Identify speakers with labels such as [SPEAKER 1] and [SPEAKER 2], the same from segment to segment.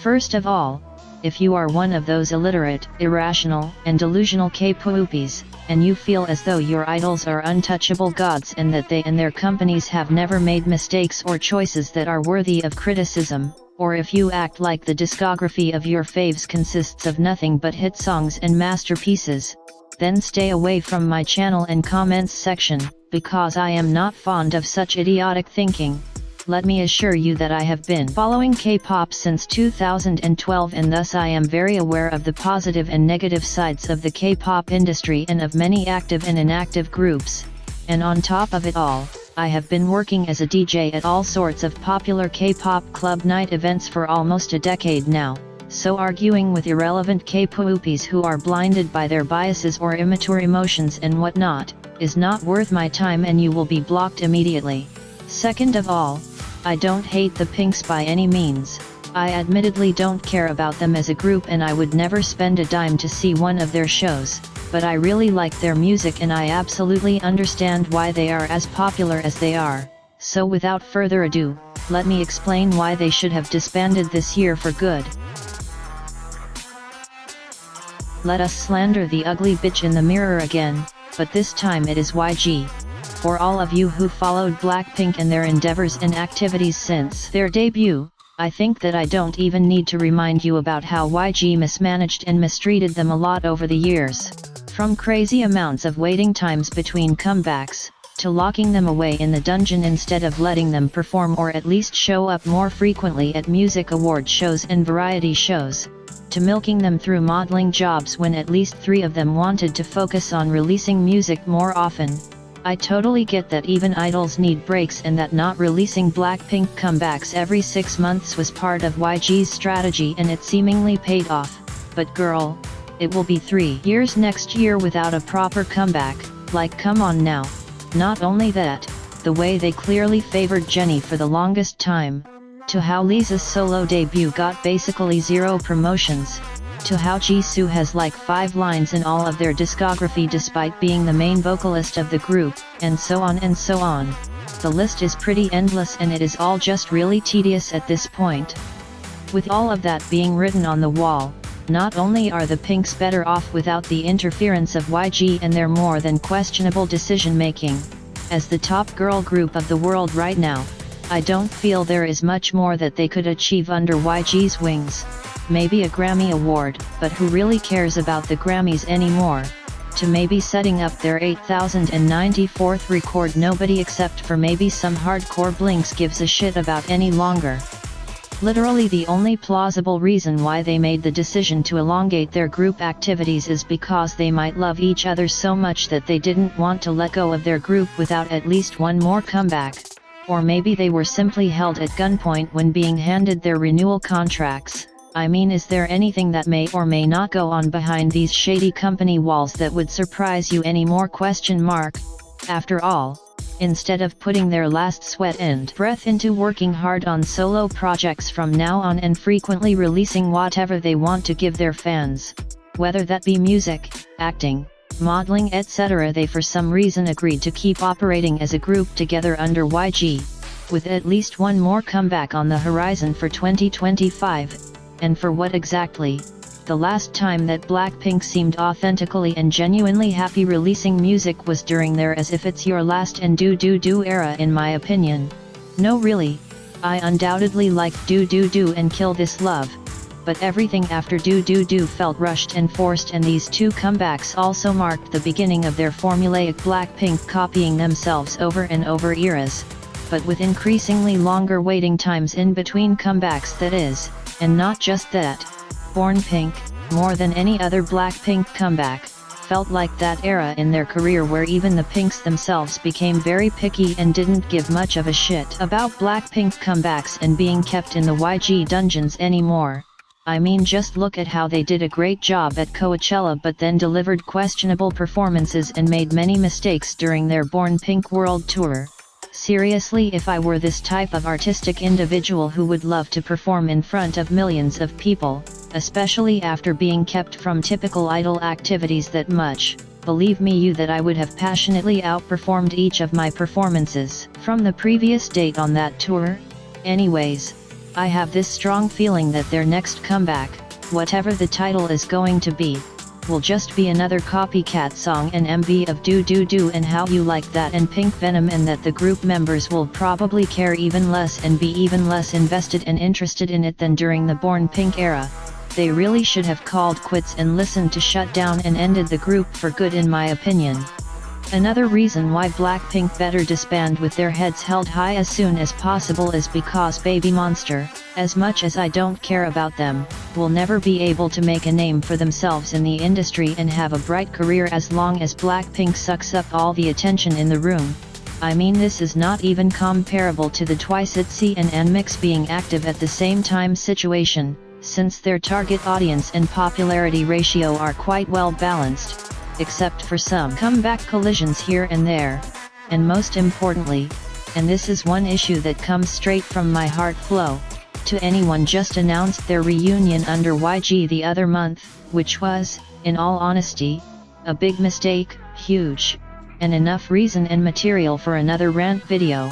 [SPEAKER 1] First of all, if you are one of those illiterate, irrational, and delusional K-poppies, and you feel as though your idols are untouchable gods and that they and their companies have never made mistakes or choices that are worthy of criticism, or if you act like the discography of your faves consists of nothing but hit songs and masterpieces, then stay away from my channel and comments section, because I am not fond of such idiotic thinking. Let me assure you that I have been following K-pop since 2012 and thus I am very aware of the positive and negative sides of the K-pop industry and of many active and inactive groups, and on top of it all, I have been working as a DJ at all sorts of popular K-pop club night events for almost a decade now, so arguing with irrelevant K-poppies who are blinded by their biases or immature emotions and whatnot, is not worth my time and you will be blocked immediately. Second of all, I don't hate the Pinks by any means. I admittedly don't care about them as a group and I would never spend a dime to see one of their shows, but I really like their music and I absolutely understand why they are as popular as they are. So without further ado, let me explain why they should have disbanded this year for good. Let us slander the ugly bitch in the mirror again, but this time it is YG. For all of you who followed Blackpink and their endeavors and activities since their debut, I think that I don't even need to remind you about how YG mismanaged and mistreated them a lot over the years. From crazy amounts of waiting times between comebacks, to locking them away in the dungeon instead of letting them perform or at least show up more frequently at music award shows and variety shows, to milking them through modeling jobs when at least 3 of them wanted to focus on releasing music more often. I totally get that even idols need breaks and that not releasing Blackpink comebacks every 6 months was part of YG's strategy and it seemingly paid off, but girl, it will be 3 years next year without a proper comeback, like come on now. Not only that, the way they clearly favored Jennie for the longest time, to how Lisa's solo debut got basically 0 promotions, to how Jisoo has like 5 lines in all of their discography despite being the main vocalist of the group, and so on and so on. The list is pretty endless and it is all just really tedious at this point. With all of that being written on the wall, not only are the Pinks better off without the interference of YG and their more than questionable decision making, as the top girl group of the world right now, I don't feel there is much more that they could achieve under YG's wings. Maybe a Grammy award, but who really cares about the Grammys anymore? To maybe setting up their 8094th record nobody except for maybe some hardcore blinks gives a shit about any longer. Literally the only plausible reason why they made the decision to elongate their group activities is because they might love each other so much that they didn't want to let go of their group without at least one more comeback. Or maybe they were simply held at gunpoint when being handed their renewal contracts. I mean, is there anything that may or may not go on behind these shady company walls that would surprise you anymore? After all, instead of putting their last sweat and breath into working hard on solo projects from now on and frequently releasing whatever they want to give their fans, whether that be music, acting, modeling etc., they for some reason agreed to keep operating as a group together under YG, with at least one more comeback on the horizon for 2025. And for what exactly? The last time that Blackpink seemed authentically and genuinely happy releasing music was during their As If It's Your Last and Duu Du Duu era in my opinion. No really, I undoubtedly liked Duu Du Duu and Kill This Love, but everything after Duu Du Duu felt rushed and forced and these 2 comebacks also marked the beginning of their formulaic Blackpink copying themselves over and over eras, but with increasingly longer waiting times in between comebacks that is. And not just that, Born Pink, more than any other Blackpink comeback, felt like that era in their career where even the Pinks themselves became very picky and didn't give much of a shit about Blackpink comebacks and being kept in the YG dungeons anymore. I mean, just look at how they did a great job at Coachella but then delivered questionable performances and made many mistakes during their Born Pink World Tour. Seriously, if I were this type of artistic individual who would love to perform in front of millions of people, especially after being kept from typical idol activities that much, believe me you that I would have passionately outperformed each of my performances from the previous date on that tour. Anyways, I have this strong feeling that their next comeback, whatever the title is going to be, will just be another copycat song and MV of Duu Du Duu and How You Like That and Pink Venom, and that the group members will probably care even less and be even less invested and interested in it than during the Born Pink era. They really should have called quits and listened to Shut Down and ended the group for good, in my opinion. Another reason why Blackpink better disband with their heads held high as soon as possible is because Babymonster, as much as I don't care about them, will never be able to make a name for themselves in the industry and have a bright career as long as Blackpink sucks up all the attention in the room. I mean, this is not even comparable to the Twice ITZY and NMIXX being active at the same time situation, since their target audience and popularity ratio are quite well balanced, except for some comeback collisions here and there. And most importantly, and this is one issue that comes straight from my heart, Flow to Anyone just announced their reunion under YG the other month, which was, in all honesty, a big mistake, huge, and enough reason and material for another rant video.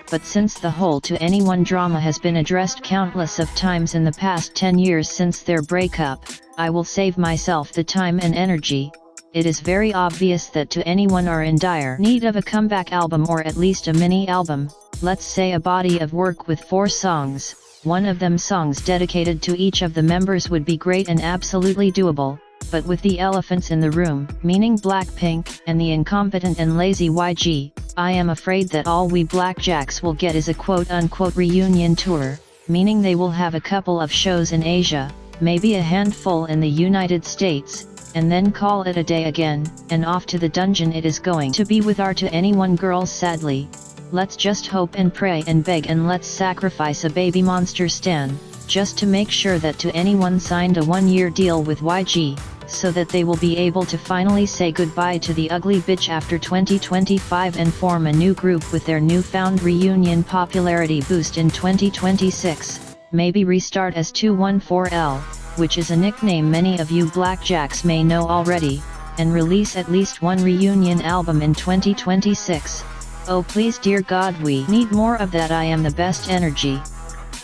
[SPEAKER 1] But since the whole To Anyone drama has been addressed countless of times in the past 10 years since their breakup, I will save myself the time and energy. It is very obvious that To Anyone are in dire need of a comeback album, or at least a mini album, let's say a body of work with 4 songs, one of them songs dedicated to each of the members would be great and absolutely doable, but with the elephants in the room, meaning Blackpink, and the incompetent and lazy YG, I am afraid that all we Blackjacks will get is a quote-unquote reunion tour, meaning they will have a couple of shows in Asia, maybe a handful in the United States, and then call it a day again, and off to the dungeon it is going to be with our To Anyone girls, sadly. Let's just hope and pray and beg, and let's sacrifice a Babymonster stan, just to make sure that To Anyone signed a 1-year deal with YG, so that they will be able to finally say goodbye to the ugly bitch after 2025 and form a new group with their newfound reunion popularity boost in 2026, maybe restart as 214L, which is a nickname many of you Blackjacks may know already, and release at least one reunion album in 2026. Oh please, dear God, we need more of that I am the best energy.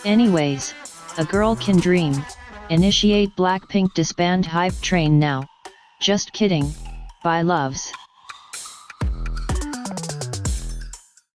[SPEAKER 1] Anyways, a girl can dream. Initiate Blackpink disband hype train now. Just kidding. Bye loves.